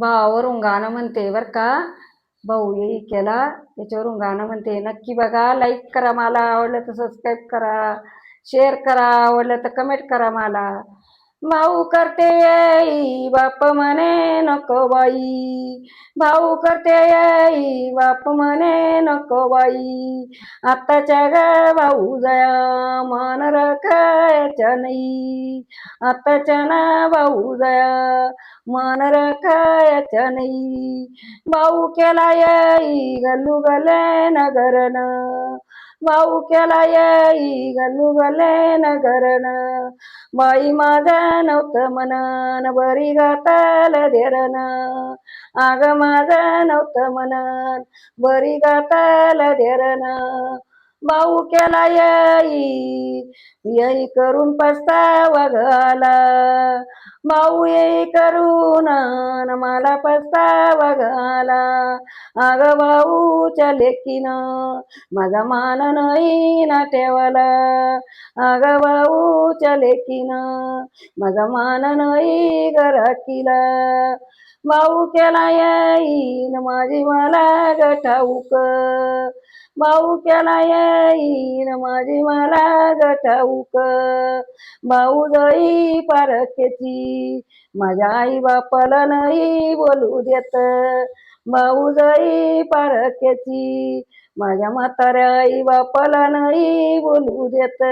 भावावरून गाणं म्हणते बर का. भाऊ येई केला त्याच्यावरून गाणं म्हणते. नक्की बघा, लाईक करा, मला आवडलं तर सबस्क्राईब करा, शेअर करा, आवडलं तर कमेंट करा मला. भाऊ करते येई बाप म्हणे नको बाई, भाऊ करते येई बाप म्हणे नको बाई. आत्ताच्या ग भाऊ जया मान राखायच्या नाही, आत्ताच्या ना भाऊ जया मान राखायच्या नाही. भाऊ केला येई गल्लू गले नगरन, भाऊ केला येई गल्लू गले नगरन. बाई माझं नव्हतं मनन बरी गाताल देरन, आग माझं नव्हतं मनन बरी गाताल देरन. भाऊ केला येई येई करून पस्तावा घाला, भाऊ येई करून न मला पस्तावा घाला. अग भाऊच्या लेकीनं माझा मान नाही ना ठेवला, अग भाऊच्या लेकीनं माझा मान नाही ग राखीला. भाऊ केला येईन माझी मला ग ठाऊक, भाऊ केला येईन माझी मला ग ठाऊक. भाऊ जाई पारखेची माझ्या आई बापाला नाही बोलू देत, भाऊ जाई पारखेची माझ्या म्हाताऱ्या आई बापाला नाही बोलू देत.